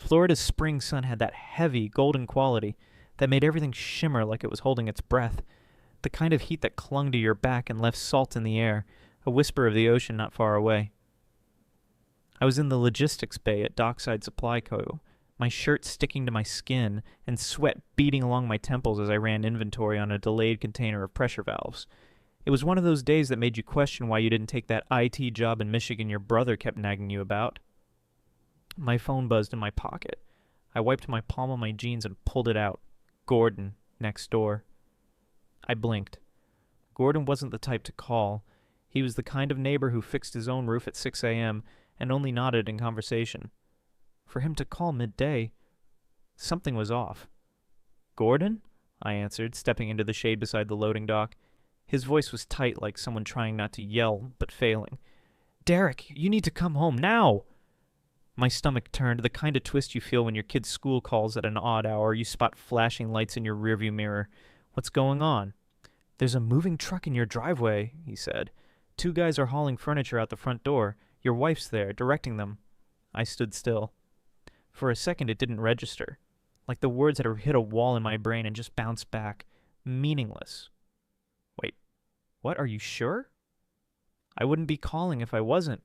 Florida's spring sun had that heavy, golden quality that made everything shimmer like it was holding its breath, the kind of heat that clung to your back and left salt in the air, a whisper of the ocean not far away. I was in the logistics bay at Dockside Supply Co., my shirt sticking to my skin and sweat beading along my temples as I ran inventory on a delayed container of pressure valves. It was one of those days that made you question why you didn't take that IT job in Michigan your brother kept nagging you about. My phone buzzed in my pocket. I wiped my palm on my jeans and pulled it out. Gordon, next door. I blinked. Gordon wasn't the type to call. He was the kind of neighbor who fixed his own roof at 6 a.m. and only nodded in conversation. For him to call midday, something was off. "Gordon?" I answered, stepping into the shade beside the loading dock. His voice was tight, like someone trying not to yell, but failing. "Derrick, you need to come home, now!" My stomach turned, the kind of twist you feel when your kid's school calls at an odd hour, you spot flashing lights in your rearview mirror. "What's going on?" "There's a moving truck in your driveway," he said. "Two guys are hauling furniture out the front door. Your wife's there, directing them." I stood still. For a second it didn't register, like the words had hit a wall in my brain and just bounced back, meaningless. "Wait, what, are you sure?" "I wouldn't be calling if I wasn't,"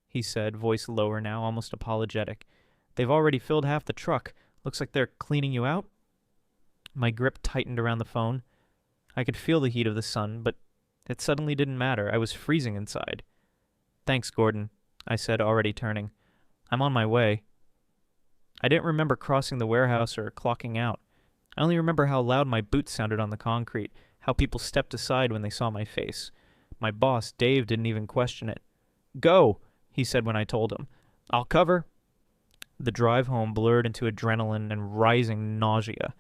he said, voice lower now, almost apologetic. "They've already filled half the truck. Looks like they're cleaning you out." My grip tightened around the phone. I could feel the heat of the sun, but it suddenly didn't matter. I was freezing inside. "Thanks, Gordon," I said, already turning. "I'm on my way." I didn't remember crossing the warehouse or clocking out. I only remember how loud my boots sounded on the concrete, how people stepped aside when they saw my face. My boss, Dave, didn't even question it. "Go," he said when I told him. "I'll cover." The drive home blurred into adrenaline and rising nausea.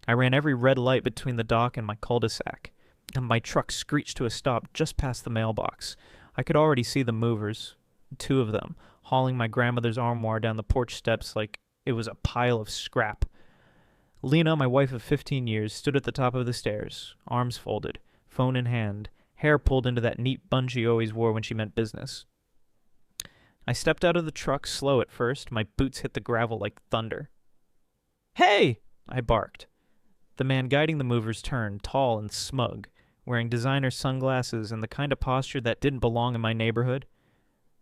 I ran every red light between the dock and my cul-de-sac, and my truck screeched to a stop just past the mailbox. I could already see the movers, two of them, hauling my grandmother's armoire down the porch steps like it was a pile of scrap. Lena, my wife of 15 years, stood at the top of the stairs, arms folded, phone in hand, hair pulled into that neat bun she always wore when she meant business. I stepped out of the truck, slow at first. My boots hit the gravel like thunder. "Hey!" I barked. The man guiding the movers turned, tall and smug, wearing designer sunglasses and the kind of posture that didn't belong in my neighborhood.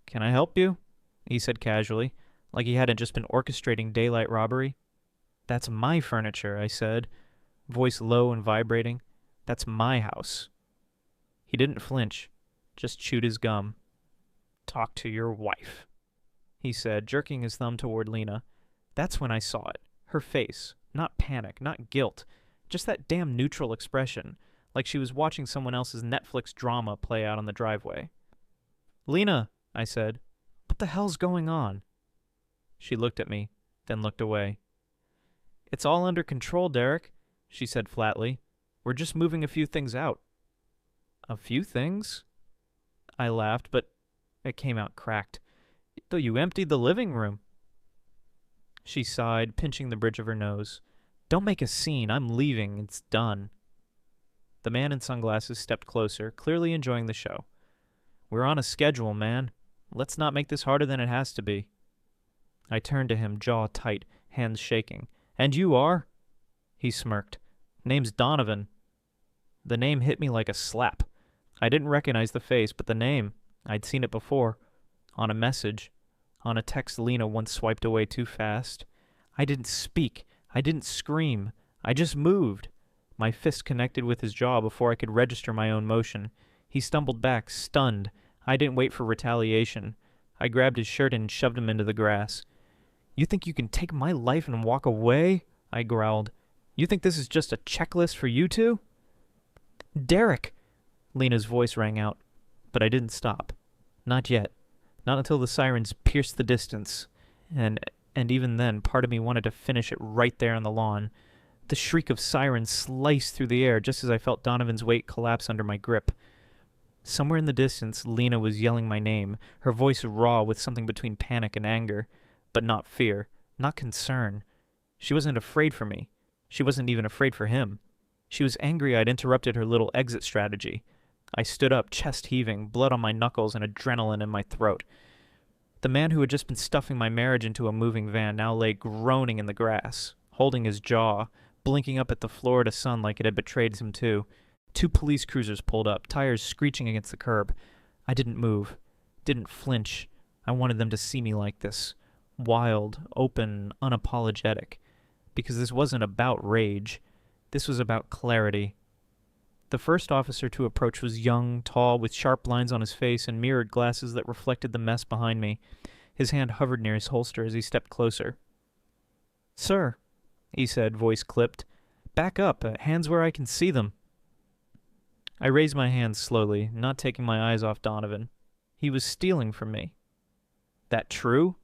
"Can I help you?" he said casually, like he hadn't just been orchestrating daylight robbery. "That's my furniture," I said, voice low and vibrating. "That's my house." He didn't flinch, just chewed his gum. "Talk to your wife," he said, jerking his thumb toward Lena. That's when I saw it. Her face. Not panic, not guilt. Just that damn neutral expression, like she was watching someone else's Netflix drama play out on the driveway. "Lena," I said, "what the hell's going on?" She looked at me, then looked away. "It's all under control, Derrick," she said flatly. "We're just moving a few things out." "A few things?" I laughed, but it came out cracked. "Though you emptied the living room." She sighed, pinching the bridge of her nose. "Don't make a scene. I'm leaving. It's done." The man in sunglasses stepped closer, clearly enjoying the show. "We're on a schedule, man. Let's not make this harder than it has to be." I turned to him, jaw tight, hands shaking. "And you are?" He smirked. "Name's Donovan." The name hit me like a slap. I didn't recognize the face, but the name. I'd seen it before. On a message. On a text Lena once swiped away too fast. I didn't speak. I didn't scream. I just moved. My fist connected with his jaw before I could register my own motion. He stumbled back, stunned. I didn't wait for retaliation. I grabbed his shirt and shoved him into the grass. "You think you can take my life and walk away?" I growled. "You think this is just a checklist for you two?" "Derrick!" Lena's voice rang out. But I didn't stop. Not yet. Not until the sirens pierced the distance. And even then, part of me wanted to finish it right there on the lawn. The shriek of sirens sliced through the air just as I felt Donovan's weight collapse under my grip. Somewhere in the distance, Lena was yelling my name, her voice raw with something between panic and anger. But not fear, not concern. She wasn't afraid for me. She wasn't even afraid for him. She was angry I'd interrupted her little exit strategy. I stood up, chest heaving, blood on my knuckles and adrenaline in my throat. The man who had just been stuffing my marriage into a moving van now lay groaning in the grass, holding his jaw, blinking up at the Florida sun like it had betrayed him too. 2 police cruisers pulled up, tires screeching against the curb. I didn't move, didn't flinch. I wanted them to see me like this. Wild, open, unapologetic. Because this wasn't about rage. This was about clarity. The first officer to approach was young, tall, with sharp lines on his face and mirrored glasses that reflected the mess behind me. His hand hovered near his holster as he stepped closer. "Sir," he said, voice clipped. "Back up. Hands where I can see them." I raised my hands slowly, not taking my eyes off Donovan. He was stealing from me. "That true?"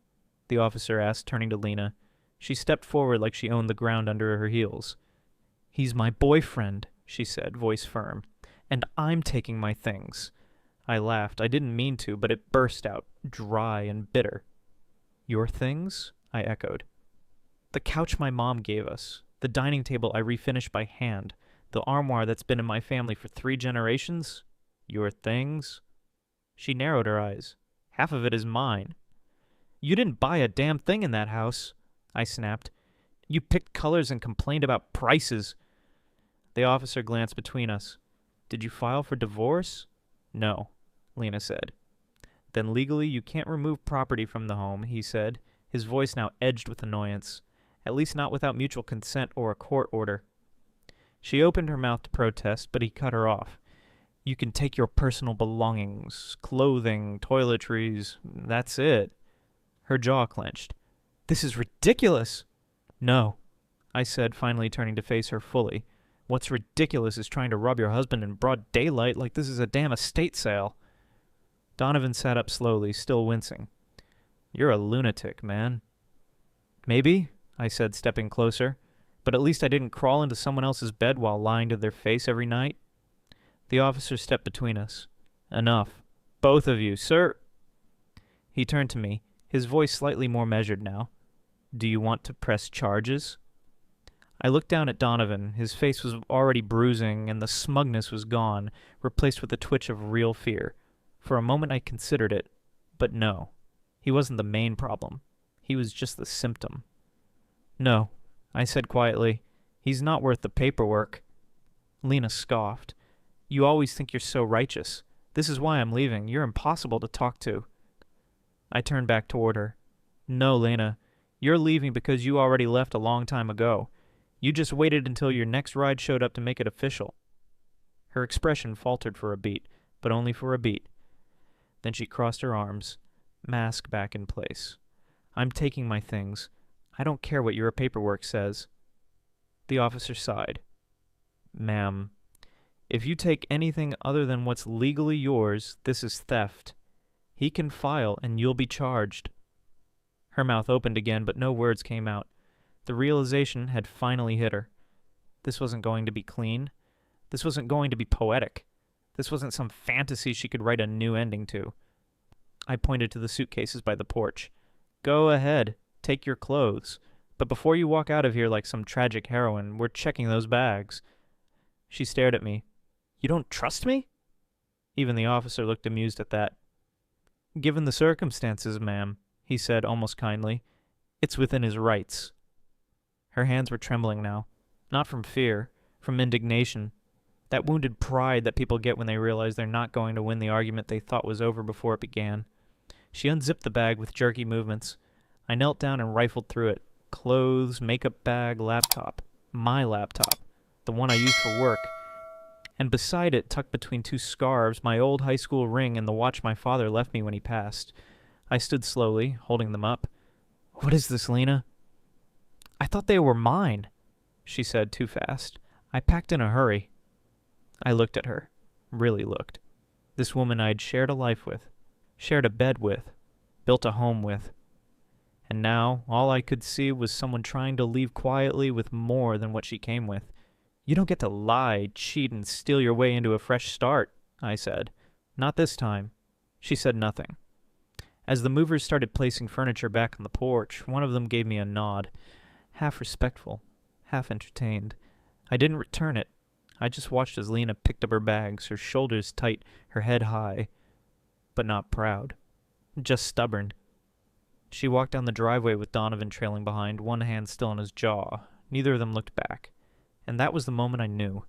the officer asked, turning to Lena. She stepped forward like she owned the ground under her heels. "He's my boyfriend," she said, voice firm, "and I'm taking my things." I laughed. I didn't mean to, but it burst out, dry and bitter. "Your things?" I echoed. "The couch my mom gave us, the dining table I refinished by hand, the armoire that's been in my family for 3 generations? Your things?" She narrowed her eyes. "Half of it is mine." "You didn't buy a damn thing in that house," I snapped. "You picked colors and complained about prices." The officer glanced between us. "Did you file for divorce?" "No," Lena said. "Then legally you can't remove property from the home," he said, his voice now edged with annoyance. "At least not without mutual consent or a court order." She opened her mouth to protest, but he cut her off. "You can take your personal belongings, clothing, toiletries, that's it." Her jaw clenched. "This is ridiculous!" "No," I said, finally turning to face her fully. "What's ridiculous is trying to rob your husband in broad daylight like this is a damn estate sale." Donovan sat up slowly, still wincing. "You're a lunatic, man." "Maybe," I said, stepping closer. "But at least I didn't crawl into someone else's bed while lying to their face every night." The officer stepped between us. "Enough. Both of you, sir." He turned to me, his voice slightly more measured now. "Do you want to press charges?" I looked down at Donovan. His face was already bruising, and the smugness was gone, replaced with a twitch of real fear. For a moment I considered it, but no. He wasn't the main problem. He was just the symptom. "No," I said quietly. "He's not worth the paperwork." Lena scoffed. "You always think you're so righteous. This is why I'm leaving. You're impossible to talk to." I turned back toward her. "No, Lena. You're leaving because you already left a long time ago. You just waited until your next ride showed up to make it official." Her expression faltered for a beat, but only for a beat. Then she crossed her arms, mask back in place. "I'm taking my things. I don't care what your paperwork says." The officer sighed. "Ma'am, if you take anything other than what's legally yours, this is theft. He can file and you'll be charged." Her mouth opened again, but no words came out. The realization had finally hit her. This wasn't going to be clean. This wasn't going to be poetic. This wasn't some fantasy she could write a new ending to. I pointed to the suitcases by the porch. "Go ahead, take your clothes. But before you walk out of here like some tragic heroine, we're checking those bags." She stared at me. "You don't trust me?" Even the officer looked amused at that. "Given the circumstances, ma'am," he said almost kindly, "it's within his rights." Her hands were trembling now. Not from fear, from indignation. That wounded pride that people get when they realize they're not going to win the argument they thought was over before it began. She unzipped the bag with jerky movements. I knelt down and rifled through it. Clothes, makeup bag, laptop. My laptop. The one I use for work. And beside it, tucked between 2 scarves, my old high school ring and the watch my father left me when he passed. I stood slowly, holding them up. "What is this, Lena?" "I thought they were mine," she said too fast. "I packed in a hurry." I looked at her. Really looked. This woman I'd shared a life with. Shared a bed with. Built a home with. And now, all I could see was someone trying to leave quietly with more than what she came with. "You don't get to lie, cheat, and steal your way into a fresh start," I said. "Not this time." She said nothing. As the movers started placing furniture back on the porch, one of them gave me a nod. Half respectful, half entertained. I didn't return it. I just watched as Lena picked up her bags, her shoulders tight, her head high. But not proud. Just stubborn. She walked down the driveway with Donovan trailing behind, one hand still on his jaw. Neither of them looked back. And that was the moment I knew.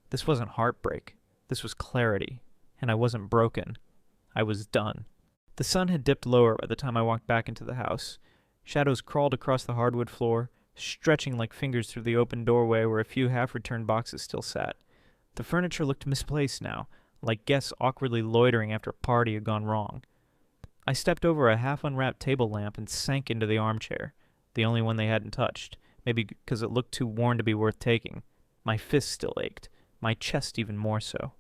This wasn't heartbreak. This was clarity. And I wasn't broken. I was done. The sun had dipped lower by the time I walked back into the house. Shadows crawled across the hardwood floor, stretching like fingers through the open doorway where a few half-returned boxes still sat. The furniture looked misplaced now, like guests awkwardly loitering after a party had gone wrong. I stepped over a half-unwrapped table lamp and sank into the armchair, the only one they hadn't touched, maybe because it looked too worn to be worth taking. My fists still ached, my chest even more so.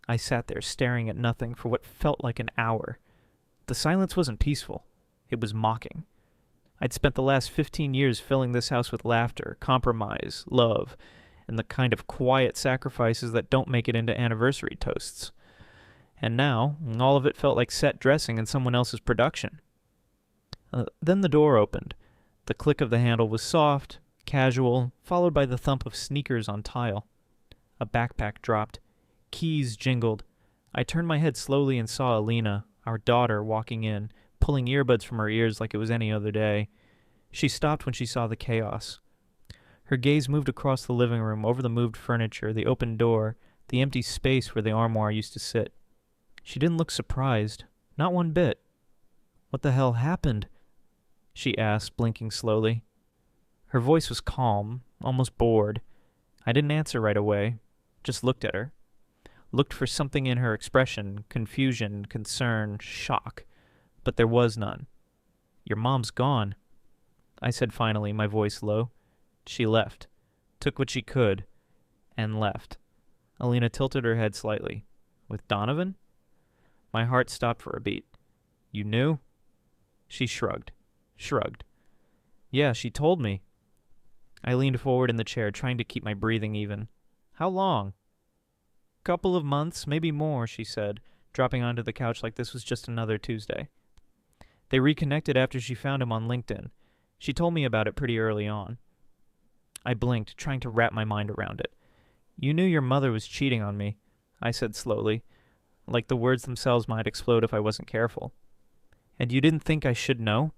I sat there staring at nothing for what felt like an hour. The silence wasn't peaceful. It was mocking. I'd spent the last 15 years filling this house with laughter, compromise, love, and the kind of quiet sacrifices that don't make it into anniversary toasts. And now, all of it felt like set dressing in someone else's production. Then the door opened. The click of the handle was soft, casual, followed by the thump of sneakers on tile. A backpack dropped. Keys jingled. I turned my head slowly and saw Alina, our daughter, walking in, pulling earbuds from her ears like it was any other day. She stopped when she saw the chaos. Her gaze moved across the living room, over the moved furniture, the open door, the empty space where the armoire used to sit. She didn't look surprised, not one bit. "What the hell happened?" she asked, blinking slowly. Her voice was calm, almost bored. I didn't answer right away, just looked at her. Looked for something in her expression, confusion, concern, shock. But there was none. "Your mom's gone," I said finally, my voice low. She left, took what she could, and left. Alina tilted her head slightly. "With Donovan?" My heart stopped for a beat. "You knew?" She shrugged. "Yeah, she told me." I leaned forward in the chair, trying to keep my breathing even. "How long?" "Couple of months, maybe more," she said, dropping onto the couch like this was just another Tuesday. They reconnected after she found him on LinkedIn. She told me about it pretty early on. I blinked, trying to wrap my mind around it. "You knew your mother was cheating on me," I said slowly, like the words themselves might explode if I wasn't careful. "And you didn't think I should know?"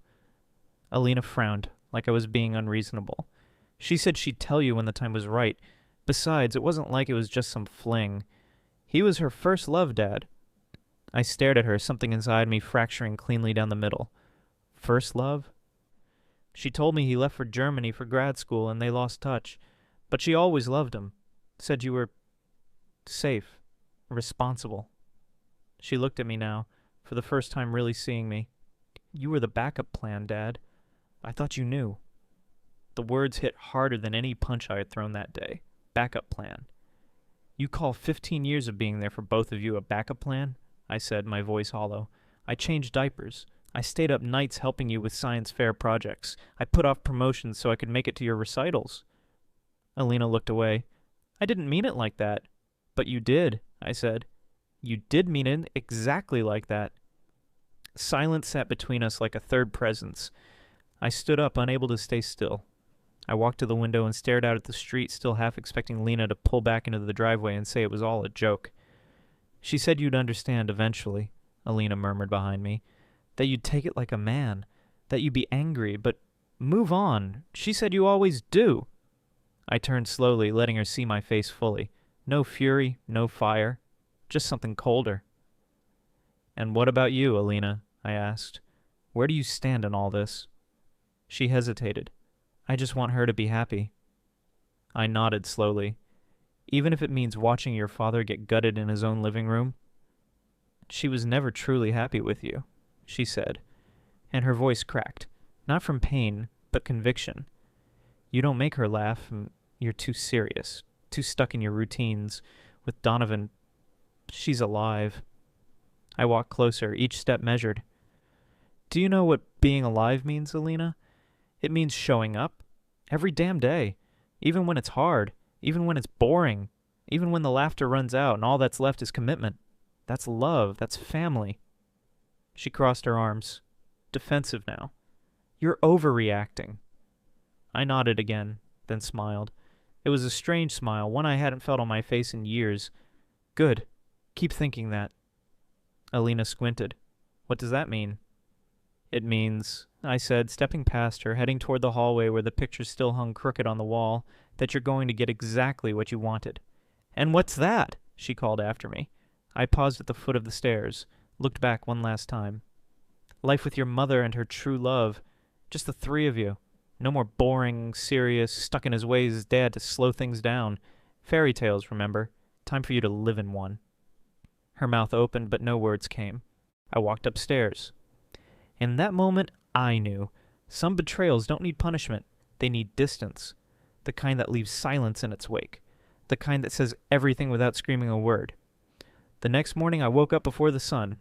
Alina frowned, like I was being unreasonable. She said she'd tell you when the time was right. Besides, it wasn't like it was just some fling. He was her first love, Dad. I stared at her, something inside me fracturing cleanly down the middle. First love? She told me he left for Germany for grad school and they lost touch. But she always loved him. Said you were safe, responsible. She looked at me now, for the first time really seeing me. "You were the backup plan, Dad. I thought you knew." The words hit harder than any punch I had thrown that day. Backup plan. "You call 15 years of being there for both of you a backup plan?" I said, my voice hollow. "I changed diapers. I stayed up nights helping you with science fair projects. I put off promotions so I could make it to your recitals." Alina looked away. "I didn't mean it like that." "But you did," I said. "You did mean it exactly like that." Silence sat between us like a third presence. I stood up, unable to stay still. I walked to the window and stared out at the street, still half expecting Lena to pull back into the driveway and say it was all a joke. "She said you'd understand eventually," Alina murmured behind me. "That you'd take it like a man. That you'd be angry, but move on. She said you always do." I turned slowly, letting her see my face fully. No fury, no fire. Just something colder. "And what about you, Alina?" I asked. "Where do you stand in all this?" She hesitated. "I just want her to be happy." I nodded slowly. "Even if it means watching your father get gutted in his own living room?" "She was never truly happy with you," she said, and her voice cracked, not from pain, but conviction. "You don't make her laugh, and you're too serious, too stuck in your routines. With Donovan, she's alive." I walked closer, each step measured. "Do you know what being alive means, Alina? It means showing up. Every damn day. Even when it's hard. Even when it's boring. Even when the laughter runs out and all that's left is commitment. That's love. That's family." She crossed her arms. Defensive now. "You're overreacting." I nodded again, then smiled. It was a strange smile, one I hadn't felt on my face in years. "Good. Keep thinking that." Alina squinted. "What does that mean?" It means, I said, stepping past her, heading toward the hallway where the picture still hung crooked on the wall, that you're going to get exactly what you wanted. And what's that? She called after me. I paused at the foot of the stairs, looked back one last time. Life with your mother and her true love. Just the three of you. No more boring, serious, stuck-in-his-ways dad to slow things down. Fairy tales, remember? Time for you to live in one. Her mouth opened, but no words came. I walked upstairs. In that moment, I knew. Some betrayals don't need punishment. They need distance. The kind that leaves silence in its wake. The kind that says everything without screaming a word. The next morning, I woke up before the sun.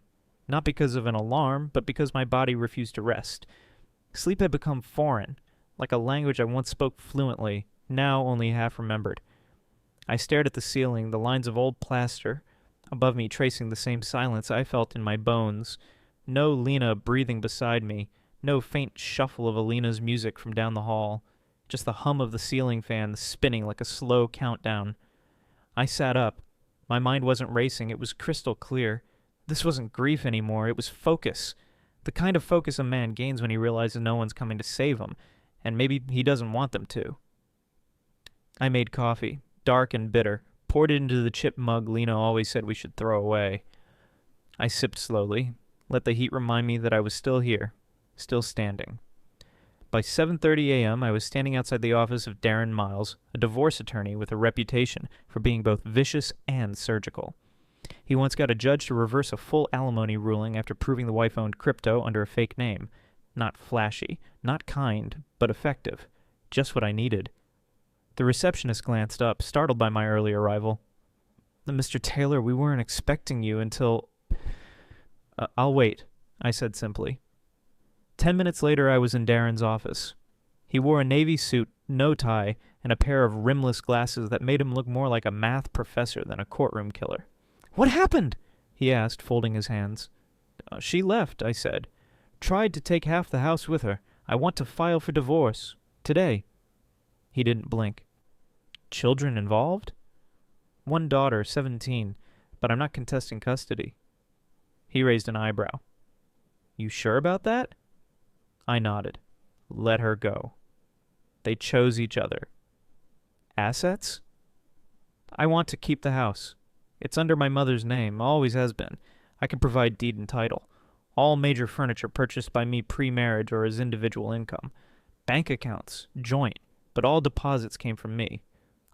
Not because of an alarm, but because my body refused to rest. Sleep had become foreign, like a language I once spoke fluently, now only half remembered. I stared at the ceiling, the lines of old plaster above me tracing the same silence I felt in my bones. No Lena breathing beside me, no faint shuffle of Alina's music from down the hall, just the hum of the ceiling fan spinning like a slow countdown. I sat up. My mind wasn't racing, it was crystal clear. This wasn't grief anymore, it was focus. The kind of focus a man gains when he realizes no one's coming to save him, and maybe he doesn't want them to. I made coffee, dark and bitter, poured it into the chip mug Lena always said we should throw away. I sipped slowly, let the heat remind me that I was still here, still standing. By 7:30 a.m., I was standing outside the office of Darren Miles, a divorce attorney with a reputation for being both vicious and surgical. He once got a judge to reverse a full alimony ruling after proving the wife owned crypto under a fake name. Not flashy, not kind, but effective. Just what I needed. The receptionist glanced up, startled by my early arrival. Mr. Taylor, we weren't expecting you until... I'll wait, I said simply. 10 minutes later, I was in Darren's office. He wore a navy suit, no tie, and a pair of rimless glasses that made him look more like a math professor than a courtroom killer. What happened? He asked, folding his hands. She left, I said. Tried to take half the house with her. I want to file for divorce. Today. He didn't blink. Children involved? One daughter, 17, but I'm not contesting custody. He raised an eyebrow. You sure about that? I nodded. Let her go. They chose each other. Assets? I want to keep the house. It's under my mother's name, always has been. I can provide deed and title. All major furniture purchased by me pre-marriage or as individual income. Bank accounts, joint, but all deposits came from me.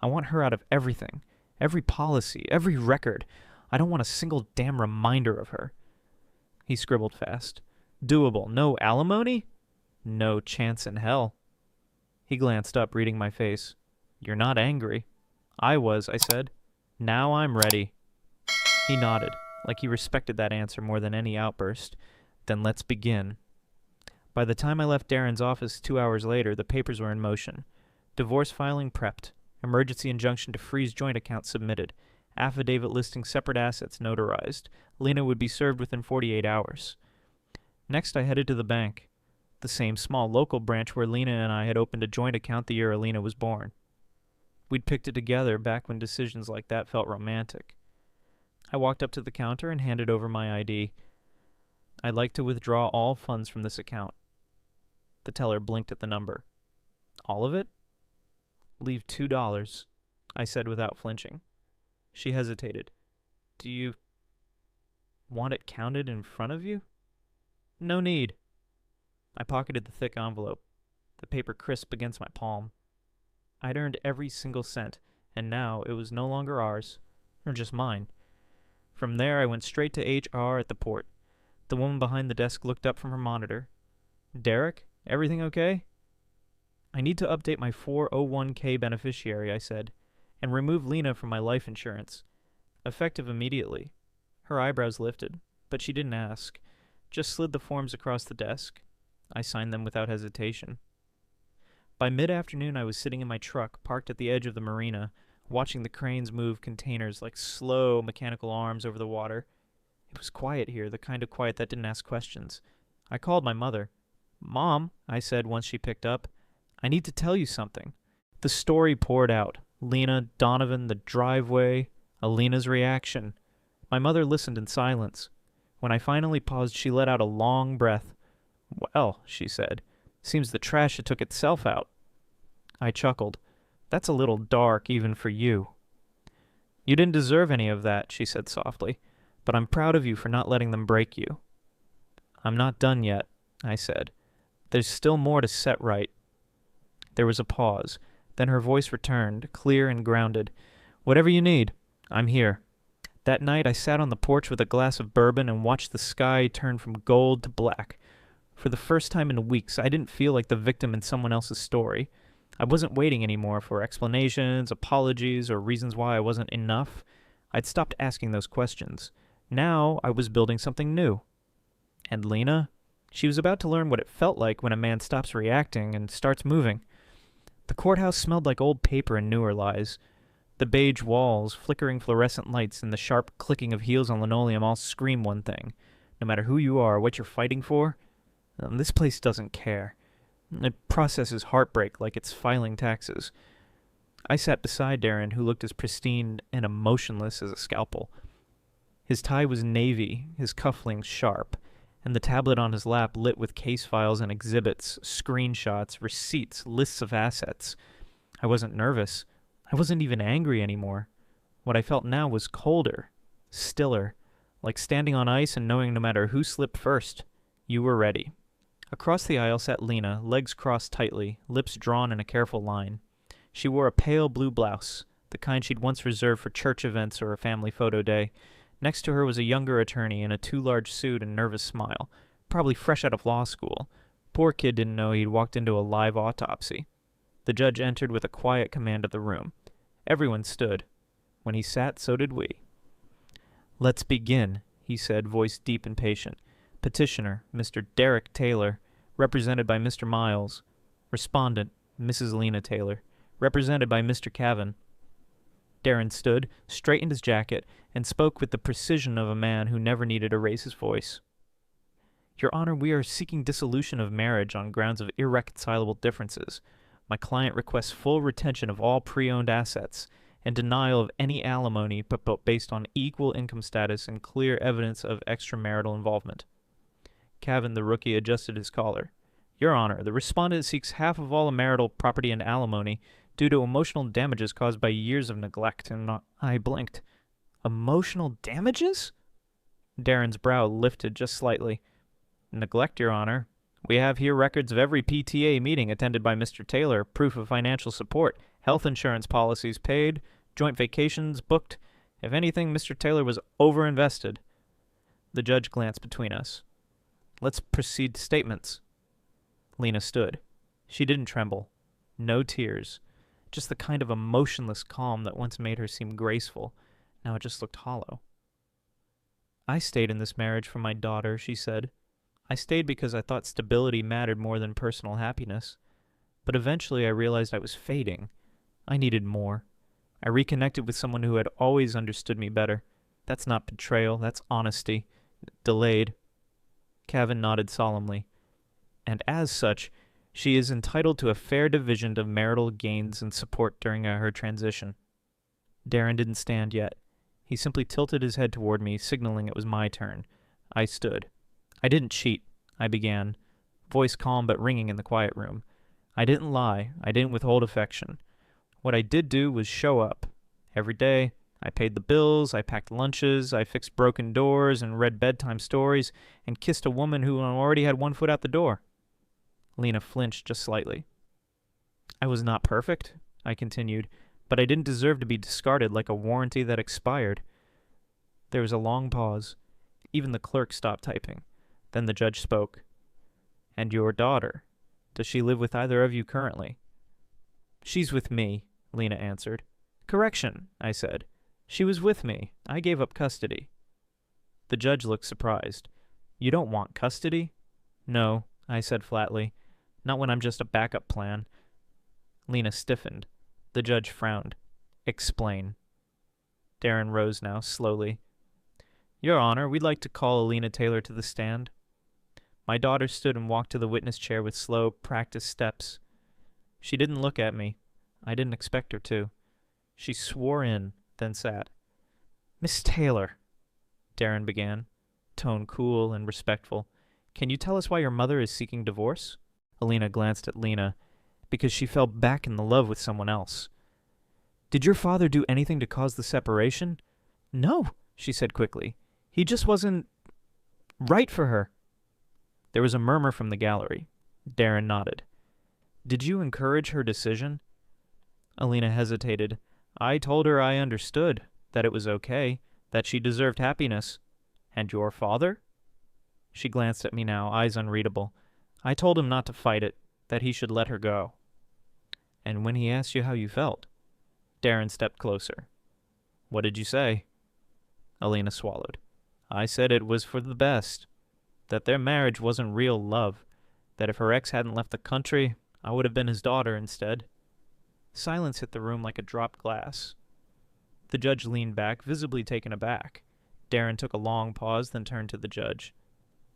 I want her out of everything. Every policy, every record. I don't want a single damn reminder of her. He scribbled fast. Doable. No alimony? No chance in hell. He glanced up, reading my face. You're not angry. I was, I said. Now I'm ready. He nodded, like he respected that answer more than any outburst. Then let's begin. By the time I left Darren's office 2 hours later, the papers were in motion. Divorce filing prepped. Emergency injunction to freeze joint accounts submitted. Affidavit listing separate assets notarized. Lena would be served within 48 hours. Next, I headed to the bank. The same small local branch where Lena and I had opened a joint account the year Alina was born. We'd picked it together back when decisions like that felt romantic. I walked up to the counter and handed over my ID. I'd like to withdraw all funds from this account. The teller blinked at the number. All of it? Leave $2, I said without flinching. She hesitated. Do you want it counted in front of you? No need. I pocketed the thick envelope, the paper crisp against my palm. I'd earned every single cent, and now it was no longer ours, or just mine. From there, I went straight to HR at the port. The woman behind the desk looked up from her monitor. Derrick, everything okay? I need to update my 401k beneficiary, I said, and remove Lena from my life insurance. Effective immediately. Her eyebrows lifted, but she didn't ask. Just slid the forms across the desk. I signed them without hesitation. By mid-afternoon, I was sitting in my truck, parked at the edge of the marina, watching the cranes move containers like slow mechanical arms over the water. It was quiet here, the kind of quiet that didn't ask questions. I called my mother. Mom, I said once she picked up, I need to tell you something. The story poured out. Lena, Donovan, the driveway, Alina's reaction. My mother listened in silence. When I finally paused, she let out a long breath. Well, she said, seems the trash had took itself out. I chuckled. That's a little dark even for you. You didn't deserve any of that, she said softly, but I'm proud of you for not letting them break you. I'm not done yet, I said. There's still more to set right. There was a pause. Then her voice returned, clear and grounded. Whatever you need, I'm here. That night I sat on the porch with a glass of bourbon and watched the sky turn from gold to black. For the first time in weeks, I didn't feel like the victim in someone else's story. I wasn't waiting anymore for explanations, apologies, or reasons why I wasn't enough. I'd stopped asking those questions. Now I was building something new. And Lena? She was about to learn what it felt like when a man stops reacting and starts moving. The courthouse smelled like old paper and newer lies. The beige walls, flickering fluorescent lights, and the sharp clicking of heels on linoleum all scream one thing. No matter who you are or what you're fighting for, this place doesn't care. It processes heartbreak like it's filing taxes. I sat beside Darren, who looked as pristine and emotionless as a scalpel. His tie was navy, his cufflinks sharp, and the tablet on his lap lit with case files and exhibits, screenshots, receipts, lists of assets. I wasn't nervous. I wasn't even angry anymore. What I felt now was colder, stiller, like standing on ice and knowing no matter who slipped first, you were ready. Across the aisle sat Lena, legs crossed tightly, lips drawn in a careful line. She wore a pale blue blouse, the kind she'd once reserved for church events or a family photo day. Next to her was a younger attorney in a too-large suit and nervous smile, probably fresh out of law school. Poor kid didn't know he'd walked into a live autopsy. The judge entered with a quiet command of the room. Everyone stood. When he sat, so did we. "Let's begin," he said, voice deep and patient. "Petitioner, Mr. Derrick Taylor, represented by Mr. Miles. Respondent, Mrs. Lena Taylor, represented by Mr. Cavan." Darren stood, straightened his jacket, and spoke with the precision of a man who never needed to raise his voice. "Your Honor, we are seeking dissolution of marriage on grounds of irreconcilable differences. My client requests full retention of all pre-owned assets and denial of any alimony but based on equal income status and clear evidence of extramarital involvement." Cavan, the rookie, adjusted his collar. "Your Honor, the respondent seeks half of all marital property and alimony due to emotional damages caused by years of neglect," and I blinked. "Emotional damages?" Darren's brow lifted just slightly. "Neglect, Your Honor. We have here records of every PTA meeting attended by Mr. Taylor, proof of financial support, health insurance policies paid, joint vacations booked. If anything, Mr. Taylor was overinvested." The judge glanced between us. "Let's proceed to statements." Lena stood. She didn't tremble. No tears. Just the kind of emotionless calm that once made her seem graceful. Now it just looked hollow. "I stayed in this marriage for my daughter," she said. "I stayed because I thought stability mattered more than personal happiness. But eventually I realized I was fading. I needed more. I reconnected with someone who had always understood me better. That's not betrayal, that's honesty. Delayed." Cavan nodded solemnly. "And as such, she is entitled to a fair division of marital gains and support during her transition." Darren didn't stand yet. He simply tilted his head toward me, signaling it was my turn. I stood. "I didn't cheat," I began, voice calm but ringing in the quiet room. "I didn't lie. I didn't withhold affection. What I did do was show up. Every day, I paid the bills, I packed lunches, I fixed broken doors and read bedtime stories, and kissed a woman who already had one foot out the door." Lena flinched just slightly. "I was not perfect," I continued, "but I didn't deserve to be discarded like a warranty that expired." There was a long pause. Even the clerk stopped typing. Then the judge spoke. "And your daughter? Does she live with either of you currently?" "She's with me," Lena answered. "Correction," I said. "She was with me. I gave up custody." The judge looked surprised. "You don't want custody?" "No," I said flatly. "Not when I'm just a backup plan." Lena stiffened. The judge frowned. "Explain." Darren rose now, slowly. "Your Honor, we'd like to call Alina Taylor to the stand." My daughter stood and walked to the witness chair with slow, practiced steps. She didn't look at me. I didn't expect her to. She swore in, then sat. "Miss Taylor," Darren began, tone cool and respectful, Can you tell us why your mother is seeking divorce? Alina glanced at Lena, because she fell back in the love with someone else. Did your father do anything to cause the separation? No, she said quickly. He just wasn't right for her. There was a murmur from the gallery. Darren nodded. Did you encourage her decision? Alina hesitated. I told her I understood, that it was okay, that she deserved happiness. And your father? She glanced at me now, eyes unreadable. I told him not to fight it, that he should let her go. And when he asked you how you felt? Darren stepped closer. What did you say? Alina swallowed. I said it was for the best, that their marriage wasn't real love, that if her ex hadn't left the country, I would have been his daughter instead. Silence hit the room like a dropped glass. The judge leaned back, visibly taken aback. Darren took a long pause, then turned to the judge.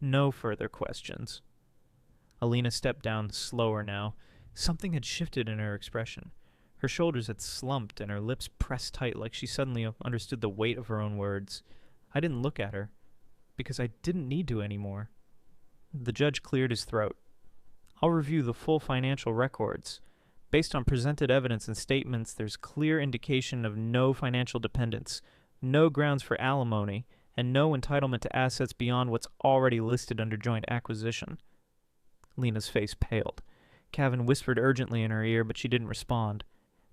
No further questions. Alina stepped down slower now. Something had shifted in her expression. Her shoulders had slumped and her lips pressed tight like she suddenly understood the weight of her own words. I didn't look at her, because I didn't need to anymore. The judge cleared his throat. I'll review the full financial records. Based on presented evidence and statements, there's clear indication of no financial dependence, no grounds for alimony, and no entitlement to assets beyond what's already listed under joint acquisition. Lena's face paled. Cavan whispered urgently in her ear, but she didn't respond.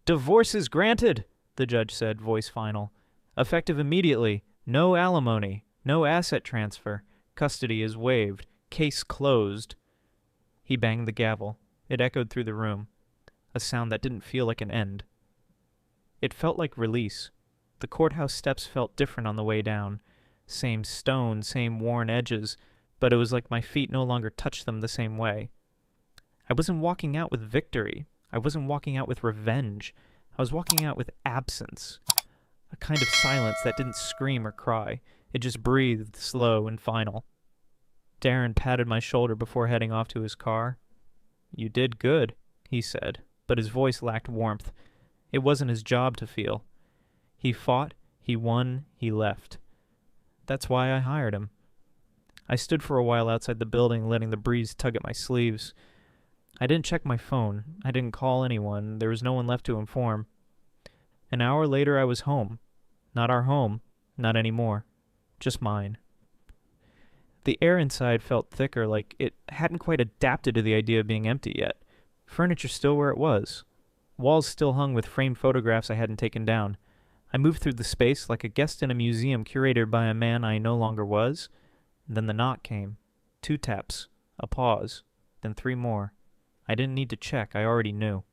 Divorce is granted, the judge said, voice final. Effective immediately. No alimony. No asset transfer. Custody is waived. Case closed. He banged the gavel. It echoed through the room. A sound that didn't feel like an end. It felt like release. The courthouse steps felt different on the way down. Same stone, same worn edges, but it was like my feet no longer touched them the same way. I wasn't walking out with victory. I wasn't walking out with revenge. I was walking out with absence. A kind of silence that didn't scream or cry. It just breathed, slow and final. Darren patted my shoulder before heading off to his car. You did good, he said, but his voice lacked warmth. It wasn't his job to feel. He fought, he won, he left. That's why I hired him. I stood for a while outside the building, letting the breeze tug at my sleeves. I didn't check my phone. I didn't call anyone. There was no one left to inform. An hour later, I was home. Not our home. Not anymore. Just mine. The air inside felt thicker, like it hadn't quite adapted to the idea of being empty yet. Furniture still where it was. Walls still hung with framed photographs I hadn't taken down. I moved through the space like a guest in a museum curated by a man I no longer was. Then the knock came. 2 taps. A pause. Then 3 more. I didn't need to check. I already knew.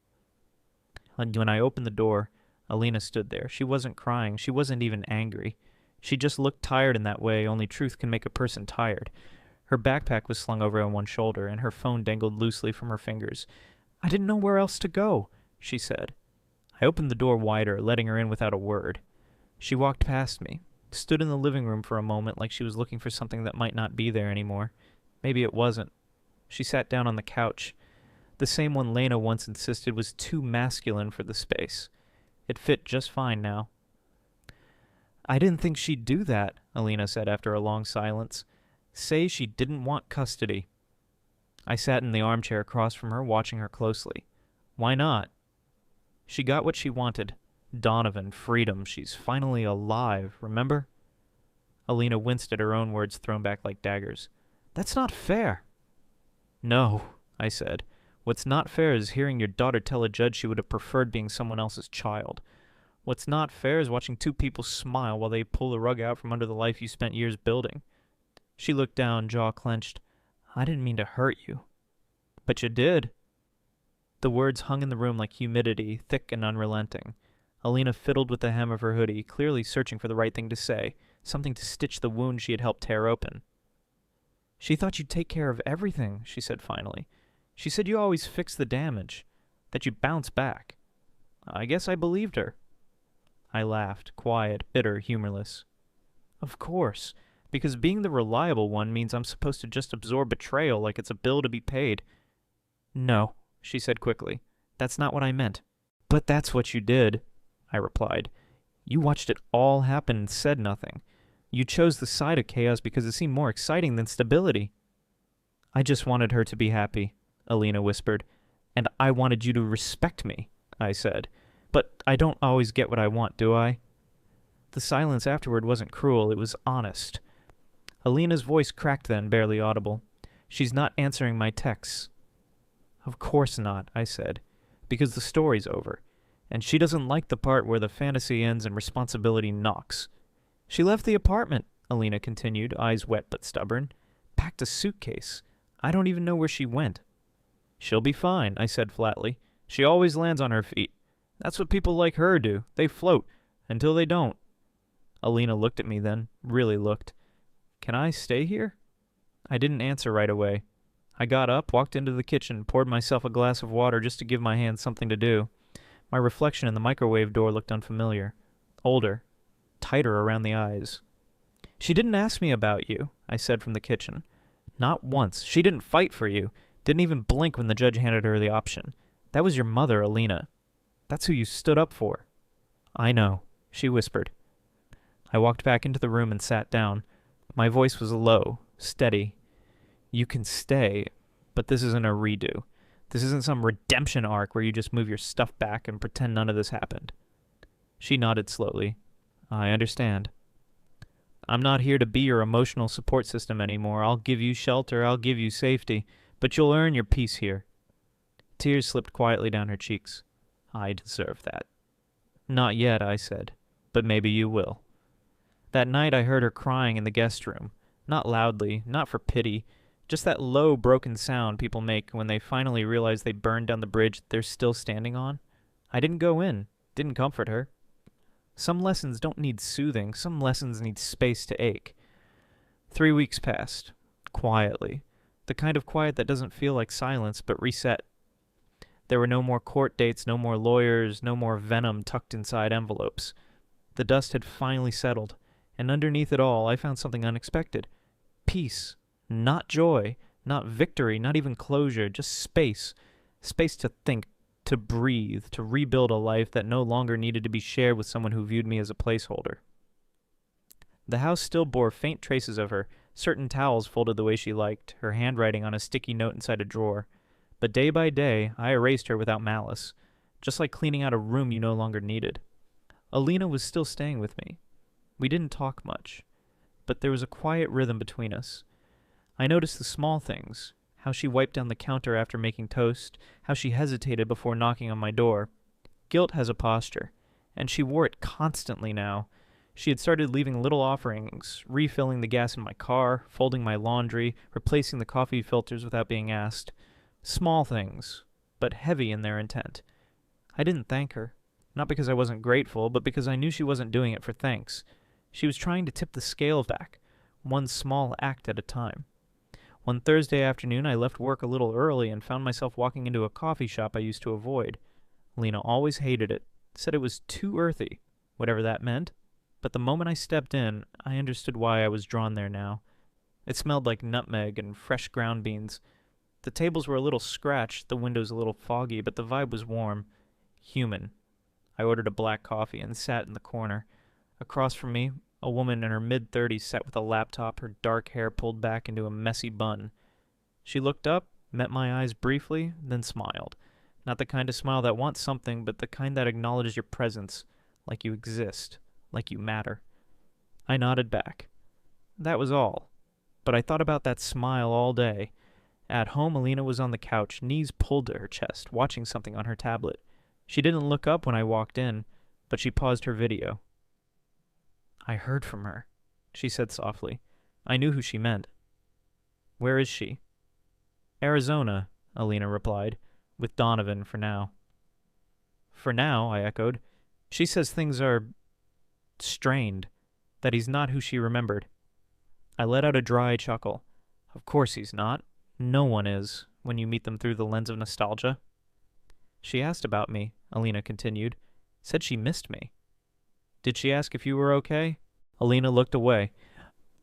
And when I opened the door, Alina stood there. She wasn't crying. She wasn't even angry. She just looked tired in that way only truth can make a person tired. Her backpack was slung over on one shoulder, and her phone dangled loosely from her fingers. I didn't know where else to go, she said. I opened the door wider, letting her in without a word. She walked past me, stood in the living room for a moment like she was looking for something that might not be there anymore. Maybe it wasn't. She sat down on the couch. The same one Lena once insisted was too masculine for the space. It fit just fine now. I didn't think she'd do that, Alina said after a long silence. Say she didn't want custody. I sat in the armchair across from her, watching her closely. Why not? She got what she wanted. Donovan, freedom. She's finally alive, remember? Alina winced at her own words thrown back like daggers. That's not fair. No, I said. What's not fair is hearing your daughter tell a judge she would have preferred being someone else's child. What's not fair is watching 2 people smile while they pull the rug out from under the life you spent years building. She looked down, jaw clenched. I didn't mean to hurt you. But you did. The words hung in the room like humidity, thick and unrelenting. Alina fiddled with the hem of her hoodie, clearly searching for the right thing to say, something to stitch the wound she had helped tear open. She thought you'd take care of everything, she said finally. She said you always fix the damage, that you bounce back. I guess I believed her. I laughed, quiet, bitter, humorless. Of course, because being the reliable one means I'm supposed to just absorb betrayal like it's a bill to be paid. No, she said quickly. That's not what I meant. But that's what you did, I replied. You watched it all happen and said nothing. You chose the side of chaos because it seemed more exciting than stability. I just wanted her to be happy, Alina whispered. And I wanted you to respect me, I said. But I don't always get what I want, do I? The silence afterward wasn't cruel, it was honest. Alina's voice cracked then, barely audible. She's not answering my texts. Of course not, I said, because the story's over, and she doesn't like the part where the fantasy ends and responsibility knocks. She left the apartment, Alina continued, eyes wet but stubborn. Packed a suitcase. I don't even know where she went. She'll be fine, I said flatly. She always lands on her feet. That's what people like her do. They float, until they don't. Alina looked at me then, really looked. Can I stay here? I didn't answer right away. I got up, walked into the kitchen, poured myself a glass of water just to give my hands something to do. My reflection in the microwave door looked unfamiliar. Older. Tighter around the eyes. She didn't ask me about you, I said from the kitchen. Not once. She didn't fight for you. Didn't even blink when the judge handed her the option. That was your mother, Alina. That's who you stood up for. I know, she whispered. I walked back into the room and sat down. My voice was low, steady. You can stay, but this isn't a redo. This isn't some redemption arc where you just move your stuff back and pretend none of this happened. She nodded slowly. I understand. I'm not here to be your emotional support system anymore. I'll give you shelter, I'll give you safety, but you'll earn your peace here. Tears slipped quietly down her cheeks. I deserve that. Not yet, I said, but maybe you will. That night I heard her crying in the guest room. Not loudly, not for pity, just that low, broken sound people make when they finally realize they burned down the bridge they're still standing on. I didn't go in, didn't comfort her. Some lessons don't need soothing, some lessons need space to ache. 3 weeks passed, quietly, the kind of quiet that doesn't feel like silence but reset. There were no more court dates, no more lawyers, no more venom tucked inside envelopes. The dust had finally settled, and underneath it all I found something unexpected. Peace. Not joy, not victory, not even closure, just space. Space to think, to breathe, to rebuild a life that no longer needed to be shared with someone who viewed me as a placeholder. The house still bore faint traces of her, certain towels folded the way she liked, her handwriting on a sticky note inside a drawer. But day by day, I erased her without malice, just like cleaning out a room you no longer needed. Alina was still staying with me. We didn't talk much, but there was a quiet rhythm between us. I noticed the small things, how she wiped down the counter after making toast, how she hesitated before knocking on my door. Guilt has a posture, and she wore it constantly now. She had started leaving little offerings, refilling the gas in my car, folding my laundry, replacing the coffee filters without being asked. Small things, but heavy in their intent. I didn't thank her, not because I wasn't grateful, but because I knew she wasn't doing it for thanks. She was trying to tip the scale back, one small act at a time. One Thursday afternoon, I left work a little early and found myself walking into a coffee shop I used to avoid. Lena always hated it, said it was too earthy, whatever that meant. But the moment I stepped in, I understood why I was drawn there now. It smelled like nutmeg and fresh ground beans. The tables were a little scratched, the windows a little foggy, but the vibe was warm, human. I ordered a black coffee and sat in the corner. Across from me, a woman in her mid-30s sat with a laptop, her dark hair pulled back into a messy bun. She looked up, met my eyes briefly, then smiled. Not the kind of smile that wants something, but the kind that acknowledges your presence, like you exist, like you matter. I nodded back. That was all. But I thought about that smile all day. At home, Alina was on the couch, knees pulled to her chest, watching something on her tablet. She didn't look up when I walked in, but she paused her video. I heard from her, she said softly. I knew who she meant. Where is she? Arizona, Alina replied, with Donovan for now. For now, I echoed. She says things are strained, that he's not who she remembered. I let out a dry chuckle. Of course he's not. No one is, when you meet them through the lens of nostalgia. She asked about me, Alina continued. Said she missed me. Did she ask if you were okay? Alina looked away.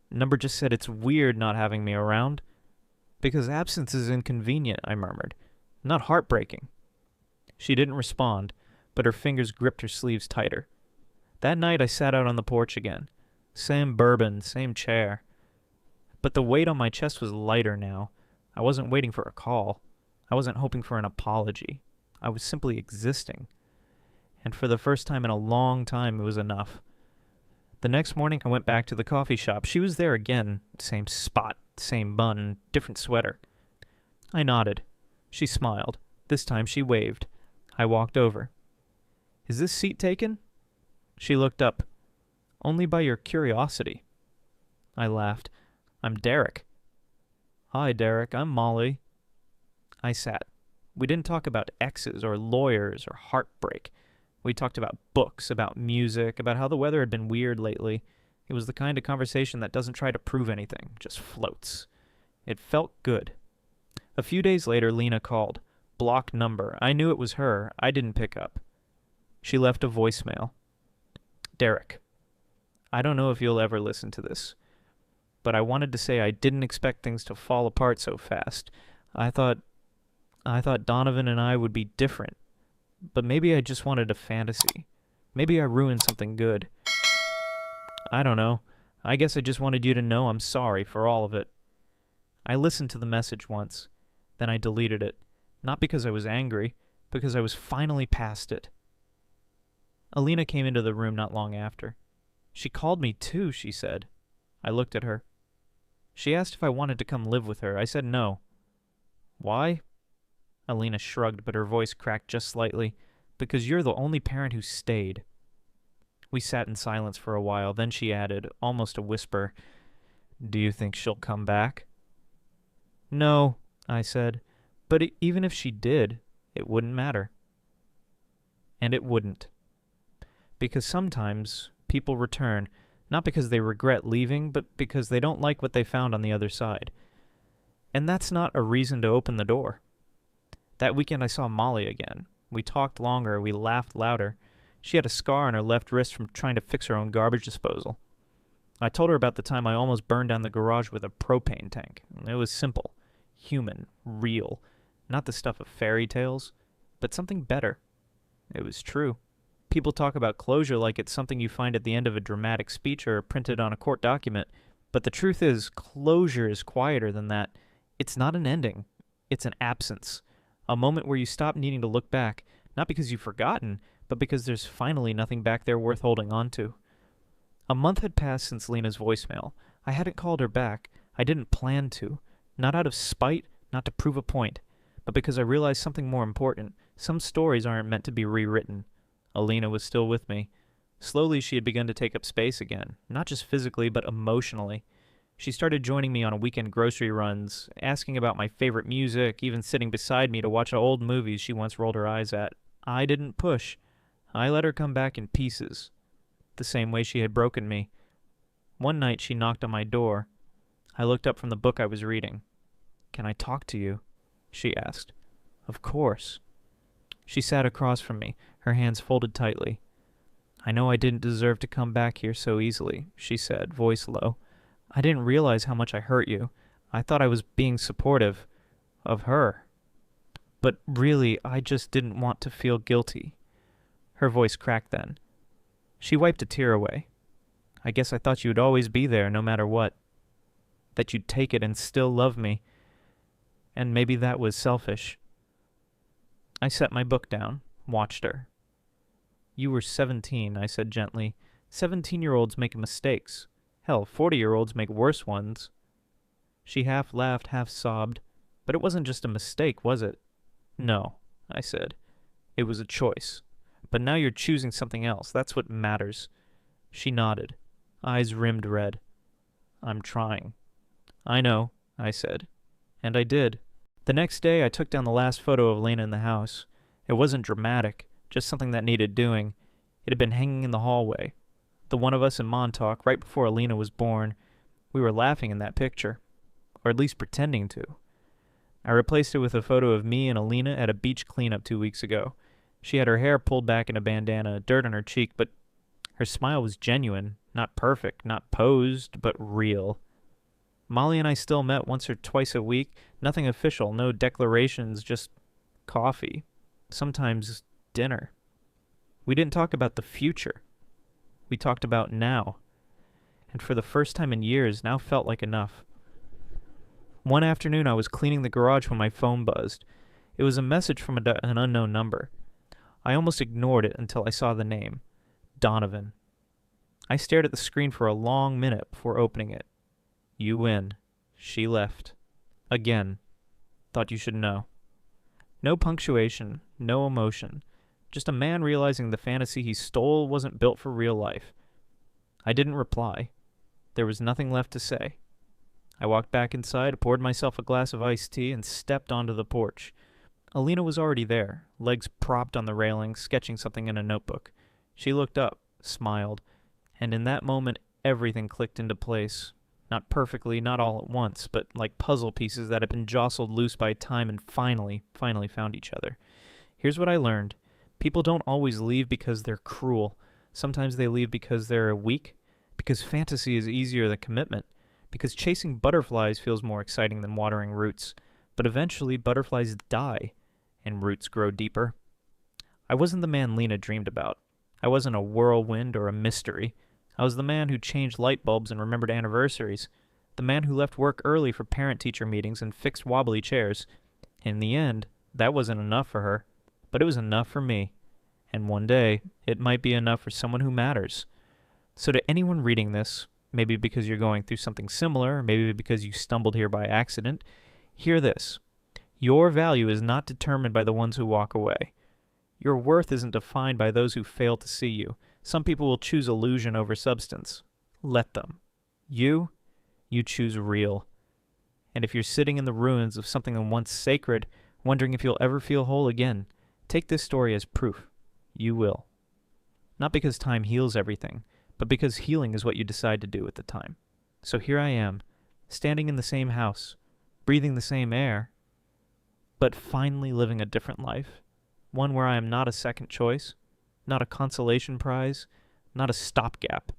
Number just said it's weird not having me around. Because absence is inconvenient, I murmured. Not heartbreaking. She didn't respond, but her fingers gripped her sleeves tighter. That night I sat out on the porch again. Same bourbon, same chair. But the weight on my chest was lighter now. I wasn't waiting for a call. I wasn't hoping for an apology. I was simply existing. And for the first time in a long time, it was enough. The next morning, I went back to the coffee shop. She was there again. Same spot, same bun, different sweater. I nodded. She smiled. This time she waved. I walked over. "Is this seat taken?" She looked up. "Only by your curiosity." I laughed. "I'm Derrick." "Hi, Derrick. I'm Molly." I sat. We didn't talk about exes or lawyers or heartbreak. We talked about books, about music, about how the weather had been weird lately. It was the kind of conversation that doesn't try to prove anything, just floats. It felt good. A few days later, Lena called. Blocked number. I knew it was her. I didn't pick up. She left a voicemail. "Derrick, I don't know if you'll ever listen to this, but I wanted to say I didn't expect things to fall apart so fast. I thought Donovan and I would be different. But maybe I just wanted a fantasy. Maybe I ruined something good. I don't know. I guess I just wanted you to know I'm sorry for all of it." I listened to the message once. Then I deleted it. Not because I was angry, because I was finally past it. Alina came into the room not long after. "She called me too," she said. I looked at her. She asked if I wanted to come live with her. I said no. "Why?" Alina shrugged, but her voice cracked just slightly. "Because you're the only parent who stayed." We sat in silence for a while, then she added, almost a whisper, "Do you think she'll come back?" "No," I said, "but even if she did, it wouldn't matter." And it wouldn't. Because sometimes people return, not because they regret leaving, but because they don't like what they found on the other side. And that's not a reason to open the door. That weekend I saw Molly again. We talked longer, we laughed louder. She had a scar on her left wrist from trying to fix her own garbage disposal. I told her about the time I almost burned down the garage with a propane tank. It was simple, human, real, not the stuff of fairy tales, but something better. It was true. People talk about closure like it's something you find at the end of a dramatic speech or printed on a court document, but the truth is, closure is quieter than that. It's not an ending. It's an absence. A moment where you stop needing to look back, not because you've forgotten, but because there's finally nothing back there worth holding on to. A month had passed since Lena's voicemail. I hadn't called her back. I didn't plan to. Not out of spite, not to prove a point, but because I realized something more important. Some stories aren't meant to be rewritten. Alina was still with me. Slowly she had begun to take up space again, not just physically, but emotionally. She started joining me on weekend grocery runs, asking about my favorite music, even sitting beside me to watch old movies she once rolled her eyes at. I didn't push. I let her come back in pieces, the same way she had broken me. One night she knocked on my door. I looked up from the book I was reading. "Can I talk to you?" she asked. "Of course." She sat across from me, her hands folded tightly. "I know I didn't deserve to come back here so easily," she said, voice low. "I didn't realize how much I hurt you. I thought I was being supportive of her. But really, I just didn't want to feel guilty." Her voice cracked then. She wiped a tear away. "I guess I thought you'd always be there, no matter what. That you'd take it and still love me. And maybe that was selfish." I set my book down, watched her. "You were 17, I said gently. 17-year-olds make mistakes. Hell, 40-year-olds make worse ones." She half laughed, half sobbed. "But it wasn't just a mistake, was it?" "No," I said. "It was a choice. But now you're choosing something else. That's what matters." She nodded, eyes rimmed red. "I'm trying." "I know," I said. And I did. The next day, I took down the last photo of Lena in the house. It wasn't dramatic, just something that needed doing. It had been hanging in the hallway. The one of us in Montauk, right before Alina was born. We were laughing in that picture. Or at least pretending to. I replaced it with a photo of me and Alina at a beach cleanup 2 weeks ago. She had her hair pulled back in a bandana, dirt on her cheek, but her smile was genuine, not perfect, not posed, but real. Molly and I still met once or twice a week, nothing official, no declarations, just coffee. Sometimes dinner. We didn't talk about the future. We talked about now. And for the first time in years, now felt like enough. One afternoon I was cleaning the garage when my phone buzzed. It was a message from an unknown number. I almost ignored it until I saw the name. Donovan. I stared at the screen for a long minute before opening it. You win. She left. Again. Thought you should know. No punctuation, no emotion. Just a man realizing the fantasy he stole wasn't built for real life. I didn't reply. There was nothing left to say. I walked back inside, poured myself a glass of iced tea, and stepped onto the porch. Alina was already there, legs propped on the railing, sketching something in a notebook. She looked up, smiled, and in that moment everything clicked into place. Not perfectly, not all at once, but like puzzle pieces that had been jostled loose by time and finally found each other. Here's what I learned. People don't always leave because they're cruel. Sometimes they leave because they're weak, because fantasy is easier than commitment, because chasing butterflies feels more exciting than watering roots. But eventually butterflies die, and roots grow deeper. I wasn't the man Lena dreamed about. I wasn't a whirlwind or a mystery. I was the man who changed light bulbs and remembered anniversaries. The man who left work early for parent-teacher meetings and fixed wobbly chairs. In the end, that wasn't enough for her, but it was enough for me. And one day, it might be enough for someone who matters. So to anyone reading this, maybe because you're going through something similar, maybe because you stumbled here by accident, hear this. Your value is not determined by the ones who walk away. Your worth isn't defined by those who fail to see you. Some people will choose illusion over substance. Let them. You choose real. And if you're sitting in the ruins of something once sacred, wondering if you'll ever feel whole again, take this story as proof. You will. Not because time heals everything, but because healing is what you decide to do at the time. So here I am, standing in the same house, breathing the same air, but finally living a different life. One where I am not a second choice, not a consolation prize, not a stopgap.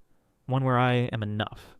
One where I am enough.